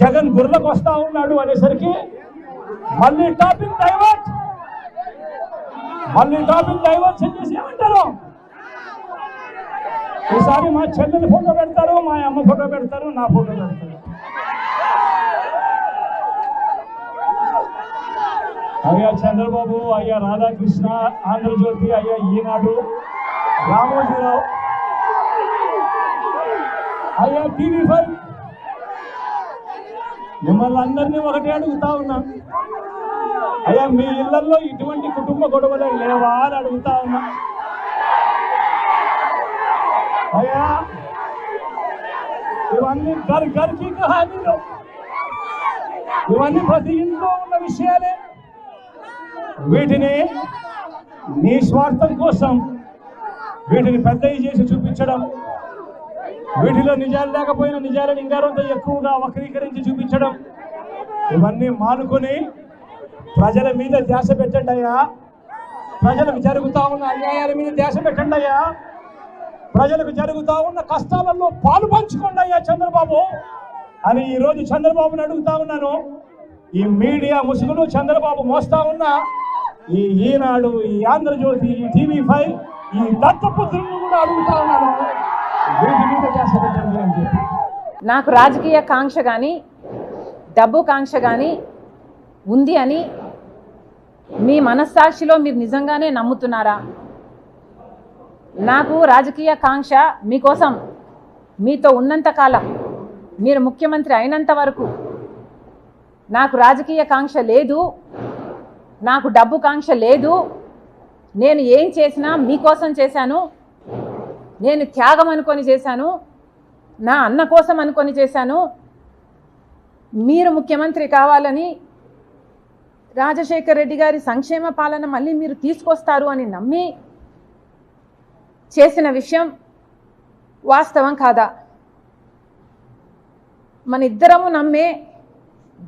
జగన్ గుర్రకు వస్తా ఉన్నాడు అనేసరికి మళ్ళీ టాపిక్ డైవర్ట్ చేసి ఏమంటారు, ఈసారి మా చెల్లెలి ఫోటో పెడతారు, మా అమ్మ ఫోటో పెడతారు, నా ఫోటో పెడతారు. అయ్యా చంద్రబాబు, అయ్యా రాధాకృష్ణ, ఆంధ్రజ్యోతి, అయ్యా ఈనాడు, రామోజీరావు, అయ్యా టీవీ5, మిమ్మల్ని అందరినీ ఒకటే అడుగుతా ఉన్నా, అయ్యా మీ ఇళ్లలో ఇటువంటి కుటుంబ గొడవలే లేవా అని అడుగుతా ఉన్నా. అయ్యా ఇవన్నీ గర్కి కహానీలు, ఇవన్నీ ప్రతి ఇంట్లో ఉన్న విషయాలే. వీటిని నీ స్వార్థం కోసం వీటిని పెద్దవి చేసి చూపించడం, వీటిలో నిజాలు లేకపోయినా నిజాలను ఇంకారంతో ఎక్కువగా వక్రీకరించి చూపించడం, ఇవన్నీ మానుకొని ప్రజల మీద ధ్యాస పెట్టండి అయ్యా. ప్రజలకు జరుగుతూ ఉన్న అన్యాయాల మీద ధ్యాస పెట్టండి అయ్యా. ప్రజలకు జరుగుతూ ఉన్న కష్టాలలో పాలు పంచుకోండి అయ్యా చంద్రబాబు అని ఈరోజు చంద్రబాబుని అడుగుతా ఉన్నాను. ఈ మీడియా ముసుగులు చంద్రబాబు మోస్తా ఉన్న ఈ ఈనాడు, ఈ ఆంధ్రజ్యోతి, ఈ టీవీ5, ఈ దత్తపుత్రులను కూడా అడుగుతా ఉన్నాను, వీటి మీద ధ్యాస పెట్టండి అని చెప్పి. నాకు రాజకీయ కాంక్ష కానీ డబ్బు కాంక్ష కానీ ఉంది అని మీ మనస్సాక్షిలో మీరు నిజంగానే నమ్ముతున్నారా? నాకు రాజకీయ కాంక్ష మీకోసం, మీతో ఉన్నంత కాలం, మీరు ముఖ్యమంత్రి అయినంత వరకు నాకు రాజకీయ కాంక్ష లేదు, నాకు డబ్బు కాంక్ష లేదు. నేను ఏం చేసినా మీకోసం చేశాను, నేను త్యాగం అనుకొని చేశాను, నా అన్న కోసం అనుకొని చేశాను. మీరు ముఖ్యమంత్రి కావాలని, రాజశేఖర్ రెడ్డి గారి సంక్షేమ పాలన మళ్ళీ మీరు తీసుకొస్తారు అని నమ్మి చేసిన విషయం వాస్తవం కాదా? మన ఇద్దరము నమ్మే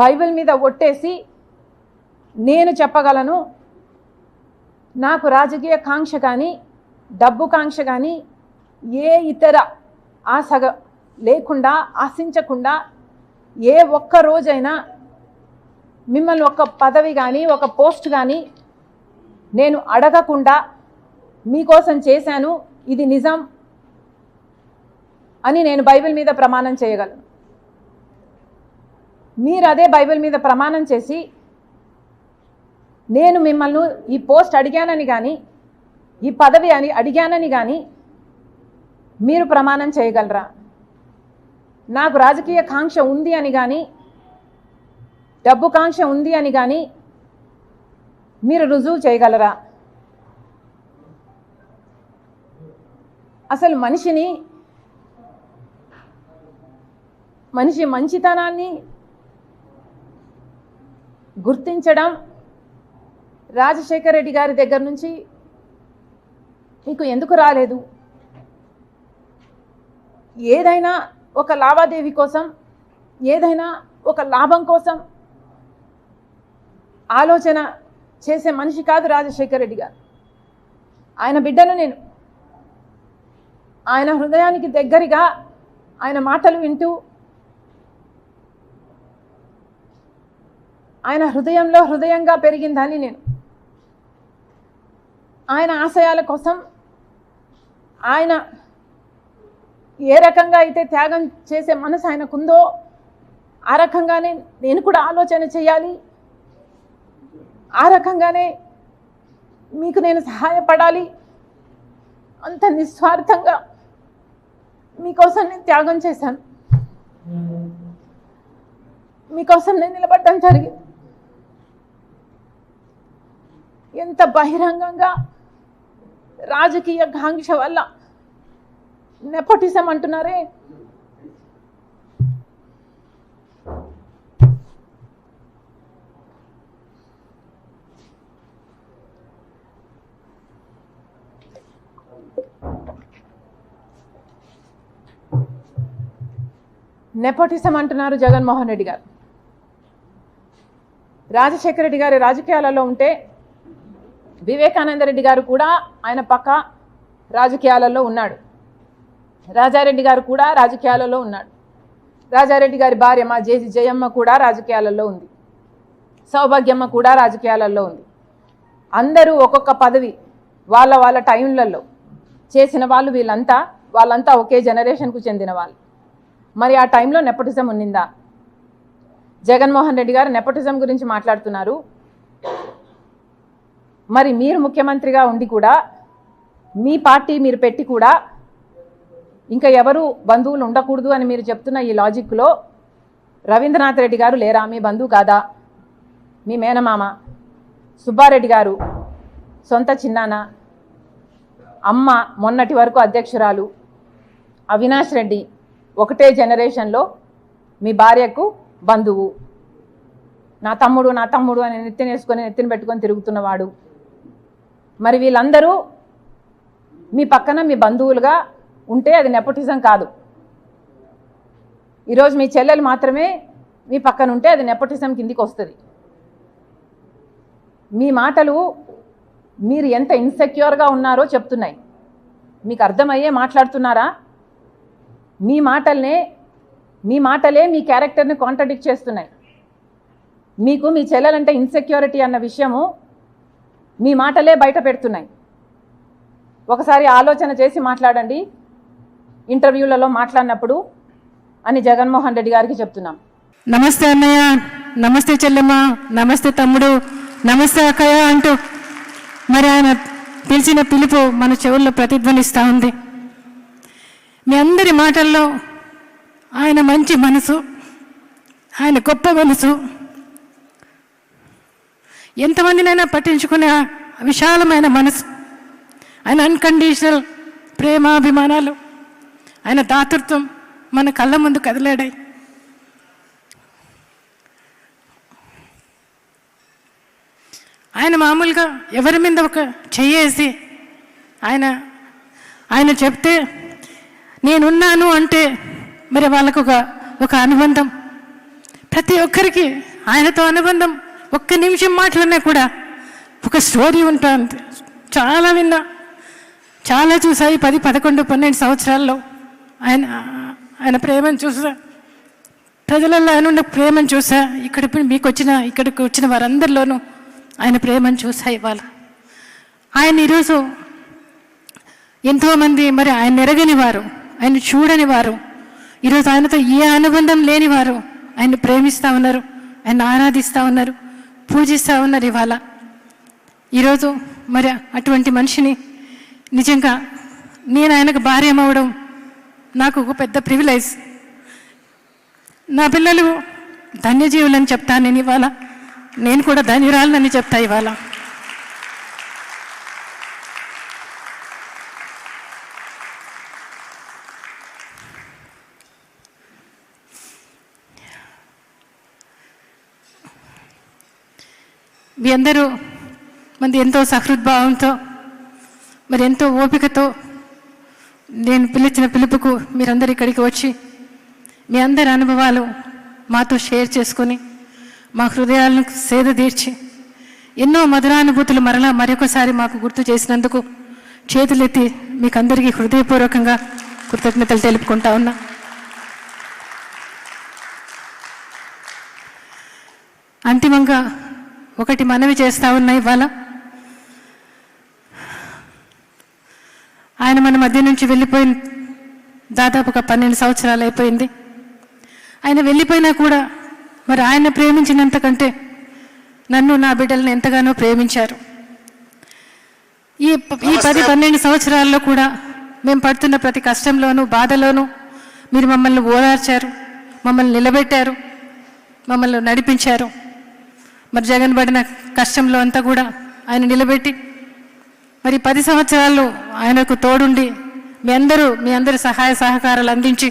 బైబిల్ మీద ఒట్టేసి నేను చెప్పగలను, నాకు రాజకీయ కాంక్ష కానీ డబ్బు కాంక్ష కానీ ఏ ఇతర ఆశ లేకుండా, ఆశించకుండా, ఏ ఒక్క రోజైనా మిమ్మల్ని ఒక పదవి కానీ ఒక పోస్ట్ కానీ నేను అడగకుండా మీకోసం చేశాను, ఇది నిజం అని నేను బైబిల్ మీద ప్రమాణం చేయగలను. మీరు అదే బైబిల్ మీద ప్రమాణం చేసి నేను మిమ్మల్ని ఈ పోస్ట్ అడిగానని కానీ ఈ పదవి అని అడిగానని కానీ మీరు ప్రమాణం చేయగలరా? నాకు రాజకీయ కాంక్ష ఉంది అని కానీ డబ్బు కాంక్ష ఉంది అని కానీ మీరు రుజువు చేయగలరా? అసలు మనిషి మంచితనాన్ని గుర్తించడం రాజశేఖర్ రెడ్డి గారి దగ్గర నుంచి మీకు ఎందుకు రాలేదు? ఏదైనా ఒక లావాదేవీ కోసం, ఏదైనా ఒక లాభం కోసం ఆలోచన చేసే మనిషి కాదు రాజశేఖర్ రెడ్డి గారు. ఆయన బిడ్డను నేను, ఆయన హృదయానికి దగ్గరగా ఆయన మాటలు వింటూ, ఆయన హృదయంలో హృదయంగా పెరిగిందని నేను. ఆయన ఆశయాల కోసం ఆయన ఏ రకంగా అయితే త్యాగం చేసే మనసు ఆయనకుందో ఆ రకంగానే నేను కూడా ఆలోచన చేయాలి, ఆ రకంగానే మీకు నేను సహాయపడాలి. అంత నిస్వార్థంగా మీకోసం నేను త్యాగం చేశాను, మీకోసం నేను నిలబడడం జరిగింది. ఎంత బహిరంగంగా రాజకీయ కాంక్ష వల్ల నెపోటిజం అంటున్నారే, నెపోటిజం అంటున్నారు జగన్మోహన్ రెడ్డి గారు. రాజశేఖర రెడ్డి గారి రాజకీయాలలో ఉంటే వివేకానంద రెడ్డి గారు కూడా ఆయన పక్క రాజకీయాలలో ఉన్నాడు, రాజారెడ్డి గారు కూడా రాజకీయాలలో ఉన్నాడు. రాజారెడ్డి గారి భార్య మా జేజి జయమ్మ కూడా రాజకీయాలలో ఉంది, సౌభాగ్యమ్మ కూడా రాజకీయాలలో ఉంది. అందరూ ఒక్కొక్క పదవి వాళ్ళ వాళ్ళ టైంలలో చేసిన వాళ్ళు వాళ్ళంతా ఒకే జనరేషన్కు చెందిన వాళ్ళు. మరి ఆ టైంలో నెపోటిజం ఉన్నిందా? జగన్మోహన్ రెడ్డి గారు నెపోటిజం గురించి మాట్లాడుతున్నారు. మరి మీరు ముఖ్యమంత్రిగా ఉండి కూడా, మీ పార్టీ మీరు పెట్టి కూడా ఇంకా ఎవరు బంధువులు ఉండకూడదు అని మీరు చెప్తున్న ఈ లాజిక్లో రవీంద్రనాథ్ రెడ్డి గారు లేరా? మీ బంధువు కాదా? మీ మేనమామ. సుబ్బారెడ్డి గారు సొంత చిన్నాన్న, అమ్మ మొన్నటి వరకు అధ్యక్షురాలు. అవినాష్ రెడ్డి ఒకటే జనరేషన్లో మీ భార్యకు బంధువు. నా తమ్ముడు అని నెత్తిన పెట్టుకొని తిరుగుతున్నవాడు. మరి వీళ్ళందరూ మీ పక్కన మీ బంధువులుగా ఉంటే అది నెపోటిజం కాదు. ఈరోజు మీ చెల్లెలు మాత్రమే మీ పక్కన ఉంటే అది నెపోటిజం కిందికి వస్తుంది. మీ మాటలు మీరు ఎంత ఇన్సెక్యూర్గా ఉన్నారో చెప్తున్నాయి. మీకు అర్థమయ్యే మాట్లాడుతున్నారా? మీ మాటలే మీ క్యారెక్టర్ని కాంట్రడిక్ట్ చేస్తున్నాయి. మీకు మీ చెల్లెలంటే ఇన్సెక్యూరిటీ అన్న విషయము మీ మాటలే బయట పెడుతున్నాయి. ఒకసారి ఆలోచన చేసి మాట్లాడండి ఇంటర్వ్యూలలో మాట్లాడినప్పుడు అని జగన్మోహన్ రెడ్డి గారికి చెప్తున్నాం. నమస్తే అన్నయ్య, నమస్తే చెల్లెమ్మ, నమస్తే తమ్ముడు, నమస్తే అక్కయ్య అంటూ మరి ఆయన పిలిచిన పిలుపు మన చెవుల్లో ప్రతిధ్వనిస్తూ ఉంది. మీ అందరి మాటల్లో ఆయన మంచి మనసు, ఆయన గొప్ప మనసు, ఎంతమందినైనా పట్టించుకునే విశాలమైన మనసు, ఆయన అన్కండిషనల్ ప్రేమాభిమానాలు, ఆయన దాతృత్వం మన కళ్ళ ముందు కదిలాడాయి. ఆయన మామూలుగా ఎవరి మీద ఒక చెయ్యేసి ఆయన చెప్తే నేనున్నాను అంటే మరి వాళ్ళకు ఒక అనుబంధం, ప్రతి ఒక్కరికి ఆయనతో అనుబంధం. ఒక్క నిమిషం మాటలన్నా కూడా ఒక స్టోరీ ఉంటుంది. చాలా విన్నా, చాలా చూసాయి. 10, 11, 12 సంవత్సరాల్లో ఆయన ప్రేమను చూసా, ప్రజలలో ఆయన ఉన్న ప్రేమను చూసా. ఇక్కడికి వచ్చిన వారందరిలోనూ ఆయన ప్రేమను చూసా. ఇవాళ ఆయన ఈరోజు ఎంతోమంది మరి ఆయన ఎరగని వారు, ఆయన చూడని వారు, ఈరోజు ఆయనతో ఏ అనుబంధం లేని వారు ఆయన ప్రేమిస్తూ ఉన్నారు, ఆయన ఆరాధిస్తూ ఉన్నారు, పూజిస్తూ ఉన్నారు. ఇవాళ ఈరోజు మరి అటువంటి మనిషిని నిజంగా నేను ఆయనకు భార్యమవడం నాకు ఒక పెద్ద ప్రివిలేజ్. నా పిల్లలు ధన్యజీవులని చెప్తాను నేను. ఇవాళ నేను కూడా ధన్యురాలని చెప్తా. ఇవాళ మీ అందరూ మంది ఎంతో సహృద్భావంతో మరి ఎంతో ఓపికతో నేను పిలిచిన పిలుపుకు మీరందరూ ఇక్కడికి వచ్చి మీ అందరి అనుభవాలు మాతో షేర్ చేసుకొని మా హృదయాలను సేద తీర్చి ఎన్నో మధురానుభూతులు మరొకసారి మాకు గుర్తు చేసినందుకు చేతులెత్తి మీకు అందరికీ హృదయపూర్వకంగా కృతజ్ఞతలు తెలుపుకుంటా ఉన్నా. అంతిమంగా ఒకటి మనవి చేస్తూ ఉన్నా. ఇవాళ ఆయన మన మధ్య నుంచి వెళ్ళిపోయిన దాదాపు ఒక 12 సంవత్సరాలు అయిపోయింది. ఆయన వెళ్ళిపోయినా కూడా మరి ఆయన ప్రేమించినంతకంటే నన్ను, నా బిడ్డలను ఎంతగానో ప్రేమించారు. ఈ 10-12 సంవత్సరాల్లో కూడా మేము పడుతున్న ప్రతి కష్టంలోనూ బాధలోనూ మీరు మమ్మల్ని ఓదార్చారు, మమ్మల్ని నిలబెట్టారు, మమ్మల్ని నడిపించారు. మరి జగన్ పడిన కష్టంలో అంతా కూడా ఆయన నిలబెట్టి మరి 10 సంవత్సరాలు ఆయనకు తోడుండి మీ అందరి సహాయ సహకారాలు అందించి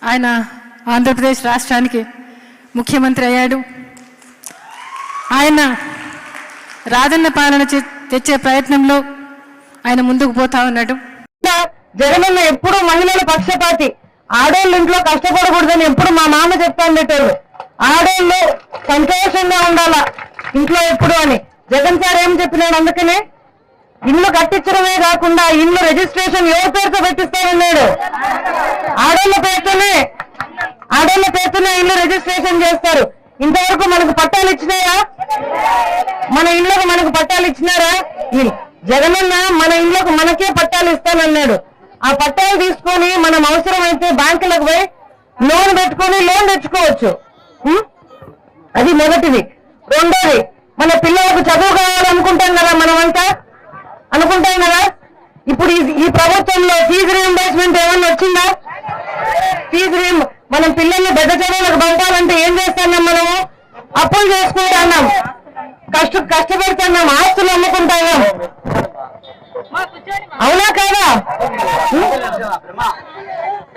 ఆయన ఆంధ్రప్రదేశ్ రాష్ట్రానికి ముఖ్యమంత్రి అయ్యాడు. ఆయన రాజన్న పాలన తెచ్చే ప్రయత్నంలో ఆయన ముందుకు పోతా ఉన్నాడు. జగనన్న ఎప్పుడు మహిళల పక్షపాతి, ఆడోళ్ళు ఇంట్లో కష్టపడకూడదని ఎప్పుడు మా మామ చెప్తా ఉండేటోళ్ళు. ఆడోళ్ళు సంతోషంగా ఉండాలా ఇంట్లో ఎప్పుడు అని జగన్ సార్ ఏం చెప్పినాడు. అందుకనే ఇల్లు కట్టించడమే కాకుండా ఇల్లు రిజిస్ట్రేషన్ ఎవరి పేరుతో పెట్టిస్తానన్నాడు. ఆడోళ్ళ పేరుతోనే ఆడోళ్ళ పేరుతోనే ఇల్లు రిజిస్ట్రేషన్ చేస్తారు. ఇంతవరకు మనకు పట్టాలు ఇచ్చినారా? మన ఇళ్ళకు మనకు పట్టాలు ఇచ్చినారా? జగనన్న మన ఇళ్ళకు మనకే పట్టాలు ఇస్తానన్నాడు. ఆ పట్టాలు తీసుకొని మనం అవసరమైతే బ్యాంకులకు పోయి లోన్ పెట్టుకొని లోన్ తెచ్చుకోవచ్చు. అది మొదటిది. రెండోది, మన పిల్లలకు చదువు కావాలనుకుంటాం కదా, మనమంతా అనుకుంటాం కదా. ఇప్పుడు ఈ ప్రభుత్వంలో ఫీజు రీయింబర్స్మెంట్ ఏమన్నా వచ్చిందా? మనం పిల్లల్ని పెద్ద చదువులకు పంపాలంటే ఏం చేస్తున్నాం? మనము అప్పులు చేసుకుంటున్నాం, కష్టపడుతున్నాం, ఆస్తులు అమ్ముకుంటున్నాం. అవునా కాదా?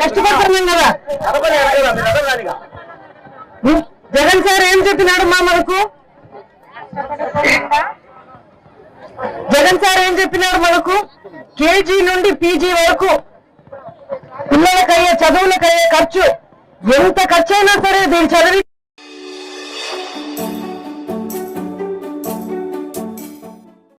కష్టపడుతున్నాం కదా. జగన్ సార్ ఏం చెప్పినాడు మనకు? జగన్ సార్ ఏం చెప్పినాడు మనకు? కేజీ నుండి పీజీ వరకు పిల్లలకయ్యే చదువులకయ్యే ఖర్చు ఎంత ఖర్చు అయినా సరే దీన్ని చదివి